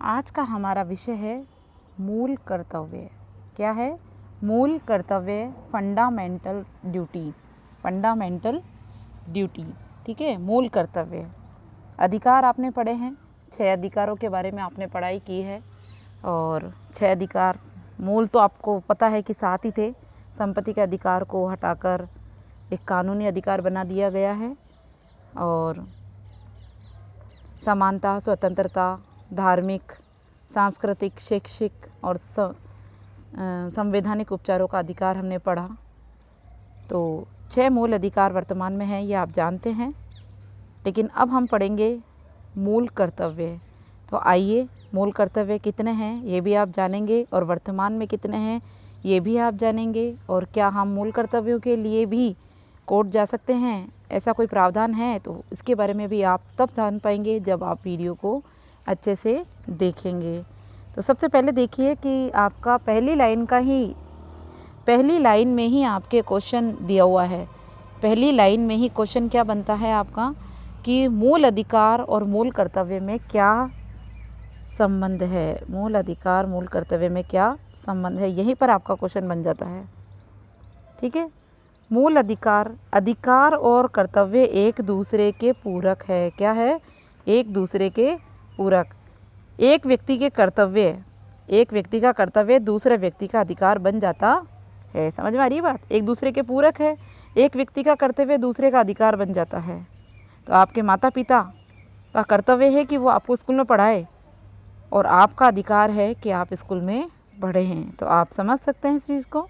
आज का हमारा विषय है मूल कर्तव्य। क्या है? मूल कर्तव्य, फंडामेंटल ड्यूटीज़। फंडामेंटल ड्यूटीज़, ठीक है। मूल कर्तव्य। अधिकार आपने पढ़े हैं, 6 अधिकारों के बारे में आपने पढ़ाई की है। और 6 अधिकार मूल तो आपको पता है कि 7 ही थे। संपत्ति के अधिकार को हटाकर एक कानूनी अधिकार बना दिया गया है। और समानता, स्वतंत्रता, धार्मिक, सांस्कृतिक, शैक्षिक और संवैधानिक उपचारों का अधिकार हमने पढ़ा। तो 6 मूल अधिकार वर्तमान में हैं, ये आप जानते हैं। लेकिन अब हम पढ़ेंगे मूल कर्तव्य। तो आइए, मूल कर्तव्य कितने हैं ये भी आप जानेंगे, और वर्तमान में कितने हैं ये भी आप जानेंगे। और क्या हम मूल कर्तव्यों के लिए भी कोर्ट जा सकते हैं, ऐसा कोई प्रावधान है, तो इसके बारे में भी आप तब जान पाएंगे जब आप वीडियो को अच्छे से देखेंगे। तो सबसे पहले देखिए कि आपका पहली लाइन में ही आपके क्वेश्चन दिया हुआ है। पहली लाइन में ही क्वेश्चन क्या बनता है आपका कि मूल अधिकार और मूल कर्तव्य में क्या संबंध है। मूल अधिकार मूल कर्तव्य में क्या संबंध है, यहीं पर आपका क्वेश्चन बन जाता है, ठीक है। मूल अधिकार और कर्तव्य एक दूसरे के पूरक है। क्या है? एक दूसरे के पूरक। एक व्यक्ति का कर्तव्य दूसरे व्यक्ति का अधिकार बन जाता है। समझ में आ रही है बात? एक दूसरे के पूरक है, एक व्यक्ति का कर्तव्य दूसरे का अधिकार बन जाता है। तो आपके माता पिता का कर्तव्य है कि वो आपको स्कूल में पढ़ाए, और आपका अधिकार है कि आप स्कूल में पढ़े हैं। तो आप समझ सकते हैं इस चीज़ को।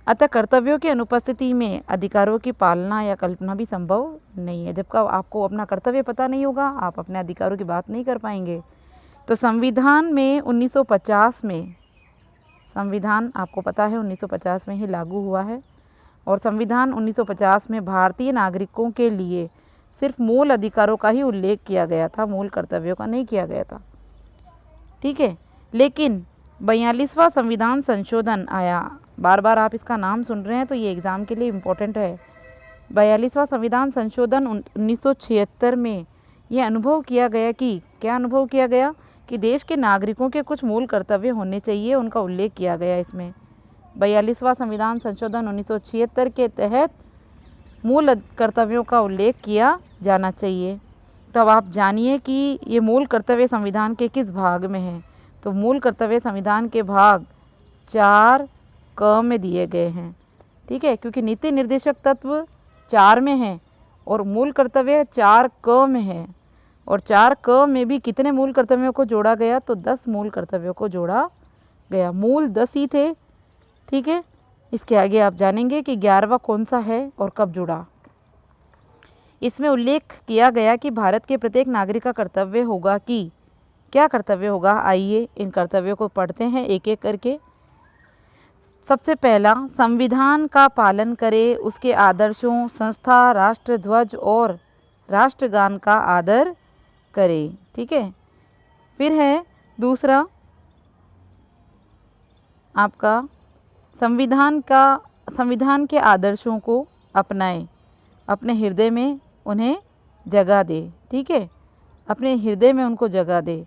अतः कर्तव्यों की अनुपस्थिति में अधिकारों की पालना या कल्पना भी संभव नहीं है। जब आपको अपना कर्तव्य पता नहीं होगा, आप अपने अधिकारों की बात नहीं कर पाएंगे। तो संविधान में 1950 में, संविधान आपको पता है 1950 में ही लागू हुआ है। और संविधान 1950 में भारतीय नागरिकों के लिए सिर्फ मूल अधिकारों का ही उल्लेख किया गया था, मूल कर्तव्यों का नहीं किया गया था, ठीक है। लेकिन 42वां संविधान संशोधन आया। बार बार आप इसका नाम सुन रहे हैं तो ये एग्ज़ाम के लिए इम्पोर्टेंट है। 42वां संविधान संशोधन 1976 में यह अनुभव किया गया कि, क्या अनुभव किया गया कि देश के नागरिकों के कुछ मूल कर्तव्य होने चाहिए, उनका उल्लेख किया गया इसमें। 42वां संविधान संशोधन 1976 के तहत मूल कर्तव्यों का उल्लेख किया जाना चाहिए। तो अब आप जानिए कि ये मूल कर्तव्य संविधान के किस भाग में है। तो मूल कर्तव्य संविधान के भाग 4 क में दिए गए हैं, ठीक है, क्योंकि नीति निर्देशक तत्व 4 में है और मूल कर्तव्य 4 क में है। और 4 क में भी कितने मूल कर्तव्यों को जोड़ा गया? तो 10 मूल कर्तव्यों को जोड़ा गया। मूल 10 ही थे, ठीक है। इसके आगे आप जानेंगे कि 11वां कौन सा है और कब जुड़ा। इसमें उल्लेख किया गया कि भारत के प्रत्येक नागरिक का कर्तव्य होगा कि, क्या कर्तव्य होगा? आइए इन कर्तव्यों को पढ़ते हैं एक एक करके। सबसे पहला, संविधान का पालन करे, उसके आदर्शों, संस्था, राष्ट्र ध्वज और राष्ट्रगान का आदर करे, ठीक है। फिर है दूसरा आपका, संविधान के आदर्शों को अपनाए, अपने हृदय में उन्हें जगह दे, ठीक है, अपने हृदय में उनको जगह दे।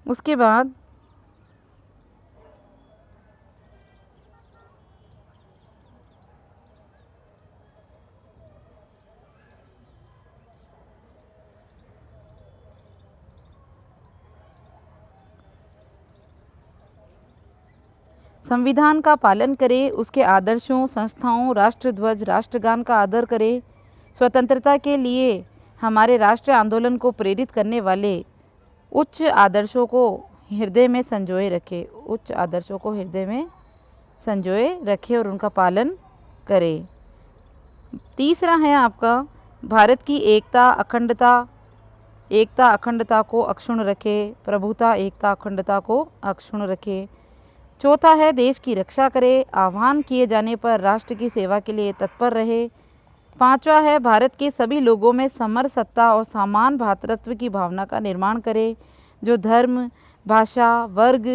उसके बाद संविधान का पालन करे, उसके आदर्शों, संस्थाओं, राष्ट्रध्वज, राष्ट्रगान का आदर करे। स्वतंत्रता के लिए हमारे राष्ट्रीय आंदोलन को प्रेरित करने वाले उच्च आदर्शों को हृदय में संजोए रखे, उच्च आदर्शों को हृदय में संजोए रखे और उनका पालन करे। तीसरा है आपका, भारत की एकता अखंडता को अक्षुण्ण रखे, प्रभुता, एकता, अखंडता को अक्षुण्ण रखे। चौथा है, देश की रक्षा करे, आह्वान किए जाने पर राष्ट्र की सेवा के लिए तत्पर रहे। पांचवा है, भारत के सभी लोगों में समरसत्ता और समान भ्रातृत्व की भावना का निर्माण करे, जो धर्म, भाषा, वर्ग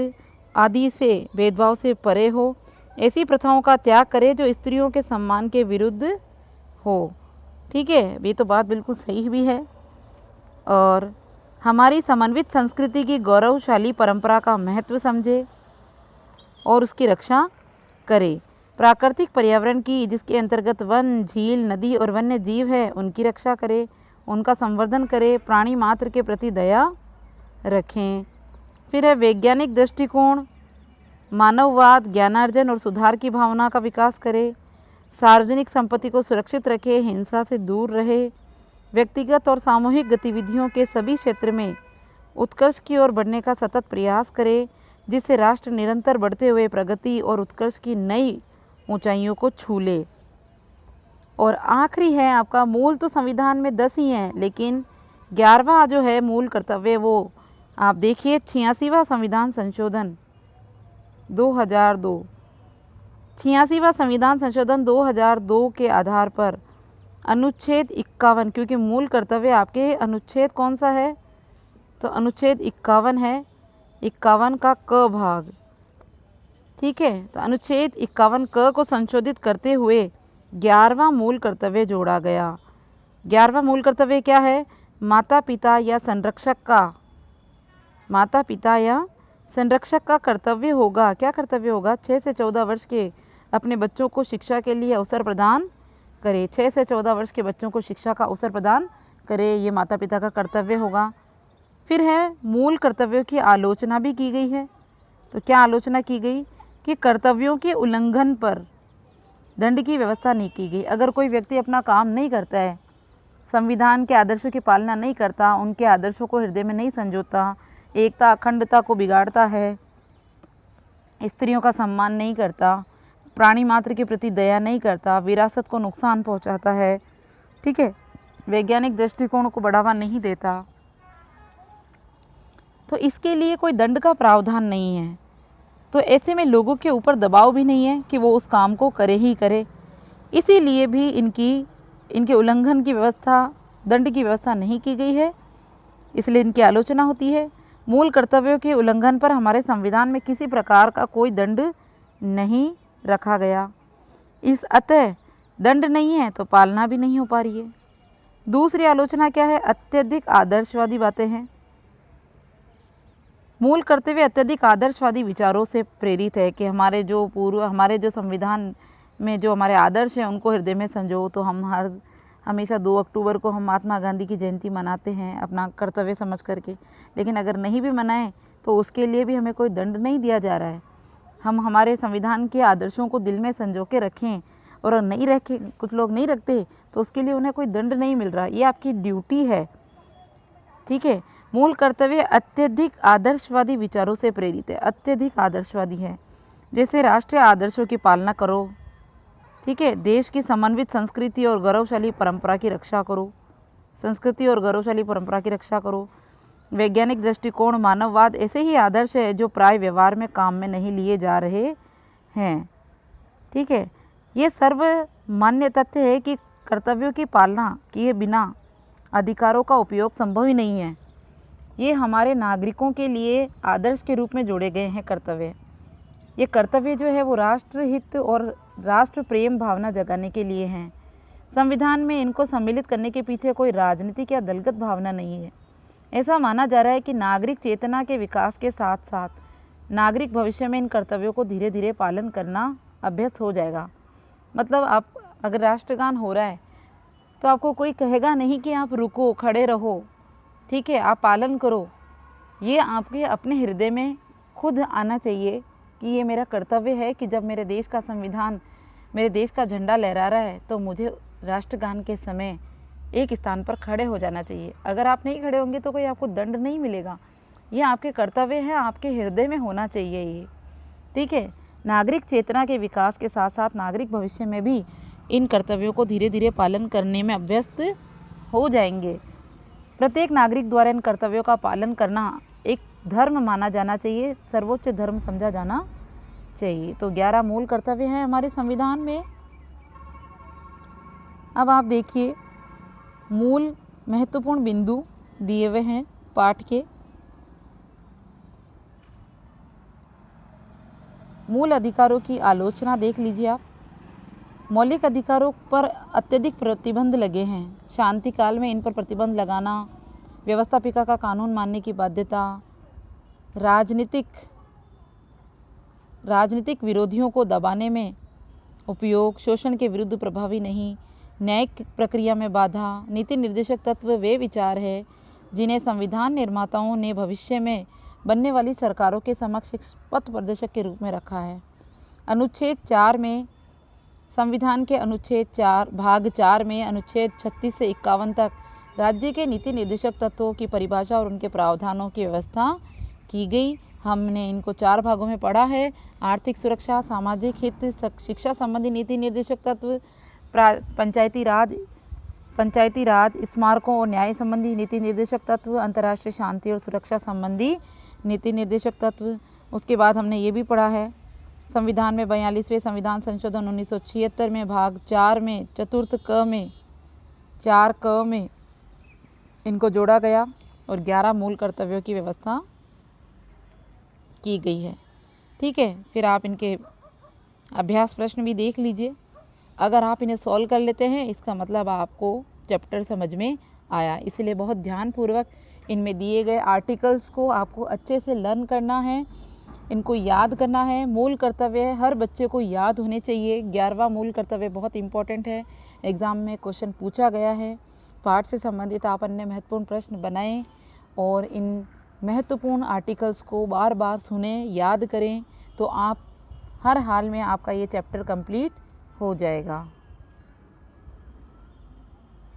आदि से भेदभाव से परे हो। ऐसी प्रथाओं का त्याग करे जो स्त्रियों के सम्मान के विरुद्ध हो, ठीक है। ये तो बात बिल्कुल सही भी है। और हमारी समन्वित संस्कृति की गौरवशाली परंपरा का महत्व समझे और उसकी रक्षा करे। प्राकृतिक पर्यावरण की, जिसके अंतर्गत वन, झील, नदी और वन्य जीव है, उनकी रक्षा करे, उनका संवर्धन करे, प्राणी मात्र के प्रति दया रखें। फिर है वैज्ञानिक दृष्टिकोण, मानववाद, ज्ञानार्जन और सुधार की भावना का विकास करे, सार्वजनिक संपत्ति को सुरक्षित रखे, हिंसा से दूर रहे, व्यक्तिगत और सामूहिक गतिविधियों के सभी क्षेत्र में उत्कर्ष की ओर बढ़ने का सतत प्रयास करे, जिससे राष्ट्र निरंतर बढ़ते हुए प्रगति और उत्कर्ष की नई ऊंचाइयों को छू ले। और आखिरी है आपका, मूल तो संविधान में 10 ही हैं, लेकिन 11वां जो है मूल कर्तव्य, वो आप देखिए 86वां संविधान संशोधन 2002। 86वां संविधान संशोधन 2002 के आधार पर अनुच्छेद 51, क्योंकि मूल कर्तव्य आपके अनुच्छेद कौन सा है, तो अनुच्छेद 51 है, 51 का क भाग, ठीक है। तो अनुच्छेद 51 क को संशोधित करते हुए 11वां मूल कर्तव्य जोड़ा गया। 11वां मूल कर्तव्य क्या है, माता पिता या संरक्षक का कर्तव्य होगा, क्या कर्तव्य होगा, 6 से 14 वर्ष के अपने बच्चों को शिक्षा के लिए अवसर प्रदान करे। 6 से 14 वर्ष के बच्चों को शिक्षा का अवसर प्रदान करे, ये माता पिता का कर्तव्य होगा। फिर है मूल कर्तव्यों की आलोचना भी की गई है। तो क्या आलोचना की गई कि कर्तव्यों के उल्लंघन पर दंड की व्यवस्था नहीं की गई। अगर कोई व्यक्ति अपना काम नहीं करता है, संविधान के आदर्शों की पालना नहीं करता, उनके आदर्शों को हृदय में नहीं संजोता, एकता अखंडता को बिगाड़ता है, स्त्रियों का सम्मान नहीं करता, प्राणी मात्र के प्रति दया नहीं करता, विरासत को नुकसान पहुंचाता है, ठीक है, वैज्ञानिक दृष्टिकोण को बढ़ावा नहीं देता, तो इसके लिए कोई दंड का प्रावधान नहीं है। तो ऐसे में लोगों के ऊपर दबाव भी नहीं है कि वो उस काम को करे ही करे, इसीलिए भी इनके उल्लंघन की व्यवस्था, दंड की व्यवस्था नहीं की गई है, इसलिए इनकी आलोचना होती है। मूल कर्तव्यों के उल्लंघन पर हमारे संविधान में किसी प्रकार का कोई दंड नहीं रखा गया। इस अतः दंड नहीं है तो पालना भी नहीं हो पा रही है। दूसरी आलोचना क्या है, अत्यधिक आदर्शवादी बातें हैं। मूल कर्तव्य अत्यधिक आदर्शवादी विचारों से प्रेरित है कि हमारे जो संविधान में जो हमारे आदर्श हैं उनको हृदय में संजो। तो हम हमेशा 2 अक्टूबर को हम महात्मा गांधी की जयंती मनाते हैं अपना कर्तव्य समझ करके, लेकिन अगर नहीं भी मनाएं तो उसके लिए भी हमें कोई दंड नहीं दिया जा रहा है। हम हमारे संविधान के आदर्शों को दिल में संजो के रखें, और नहीं रखें, कुछ लोग नहीं रखते, तो उसके लिए उन्हें कोई दंड नहीं मिल रहा। ये आपकी ड्यूटी है, ठीक है। मूल कर्तव्य अत्यधिक आदर्शवादी विचारों से प्रेरित है, अत्यधिक आदर्शवादी है। जैसे राष्ट्रीय आदर्शों की पालना करो, ठीक है, देश की समन्वित संस्कृति और गौरवशाली परंपरा की रक्षा करो, संस्कृति और गौरवशाली परंपरा की रक्षा करो। वैज्ञानिक दृष्टिकोण, मानववाद ऐसे ही आदर्श है जो प्राय व्यवहार में काम में नहीं लिए जा रहे हैं, ठीक है। ये सर्वमान्य तथ्य है कि कर्तव्यों की पालना किए बिना अधिकारों का उपयोग संभव ही नहीं है। ये हमारे नागरिकों के लिए आदर्श के रूप में जोड़े गए हैं कर्तव्य। ये कर्तव्य जो है वो राष्ट्रहित और राष्ट्र प्रेम भावना जगाने के लिए हैं। संविधान में इनको सम्मिलित करने के पीछे कोई राजनीतिक या दलगत भावना नहीं है। ऐसा माना जा रहा है कि नागरिक चेतना के विकास के साथ साथ नागरिक भविष्य में इन कर्तव्यों को धीरे धीरे पालन करना अभ्यस्त हो जाएगा। मतलब आप अगर राष्ट्रगान हो रहा है तो आपको कोई कहेगा नहीं कि आप रुको, खड़े रहो, ठीक है, आप पालन करो। ये आपके अपने हृदय में खुद आना चाहिए कि ये मेरा कर्तव्य है कि जब मेरे देश का संविधान, मेरे देश का झंडा लहरा रहा है तो मुझे राष्ट्रगान के समय एक स्थान पर खड़े हो जाना चाहिए। अगर आप नहीं खड़े होंगे तो कोई आपको दंड नहीं मिलेगा। ये आपके कर्तव्य है, आपके हृदय में होना चाहिए ये, ठीक है। नागरिक चेतना के विकास के साथ साथ नागरिक भविष्य में भी इन कर्तव्यों को धीरे धीरे पालन करने में अभ्यस्त हो जाएंगे। प्रत्येक नागरिक द्वारा इन कर्तव्यों का पालन करना एक धर्म माना जाना चाहिए, सर्वोच्च धर्म समझा जाना चाहिए। तो 11 मूल कर्तव्य हैं हमारे संविधान में। अब आप देखिए मूल महत्वपूर्ण बिंदु दिए हुए हैं पाठ के। मूल अधिकारों की आलोचना देख लीजिए आप। मौलिक अधिकारों पर अत्यधिक प्रतिबंध लगे हैं। शांति काल में इन पर प्रतिबंध लगाना, व्यवस्थापिका का कानून मानने की बाध्यता, राजनीतिक विरोधियों को दबाने में उपयोग, शोषण के विरुद्ध प्रभावी नहीं, न्यायिक प्रक्रिया में बाधा। नीति निर्देशक तत्व वे विचार है जिन्हें संविधान निर्माताओं ने भविष्य में बनने वाली सरकारों के समक्ष एक पथ प्रदर्शक के रूप में रखा है। अनुच्छेद 4 में संविधान के अनुच्छेद 4 भाग 4 में अनुच्छेद 36 से 51 तक राज्य के नीति निर्देशक तत्वों की परिभाषा और उनके प्रावधानों की व्यवस्था की गई। हमने इनको 4 भागों में पढ़ा है। आर्थिक सुरक्षा, सामाजिक हित, शिक्षा संबंधी नीति निर्देशक तत्व, पंचायती राज, स्मारकों और न्याय संबंधी नीति निर्देशक तत्व, अंतर्राष्ट्रीय शांति और सुरक्षा संबंधी नीति निर्देशक तत्व। उसके बाद हमने ये भी पढ़ा है संविधान में 42वें संविधान संशोधन 1976 में भाग 4 में चतुर्थ क में 4 क में इनको जोड़ा गया और 11 मूल कर्तव्यों की व्यवस्था की गई है। ठीक है, फिर आप इनके अभ्यास प्रश्न भी देख लीजिए। अगर आप इन्हें सॉल्व कर लेते हैं इसका मतलब आपको चैप्टर समझ में आया। इसलिए बहुत ध्यानपूर्वक इनमें दिए गए आर्टिकल्स को आपको अच्छे से लर्न करना है, इनको याद करना है। मूल कर्तव्य हर बच्चे को याद होने चाहिए। 11वां मूल कर्तव्य बहुत इंपॉर्टेंट है, एग्ज़ाम में क्वेश्चन पूछा गया है। पाठ से संबंधित आप अन्य महत्वपूर्ण प्रश्न बनाएं और इन महत्वपूर्ण आर्टिकल्स को बार बार सुने, याद करें, तो आप हर हाल में आपका ये चैप्टर कंप्लीट हो जाएगा।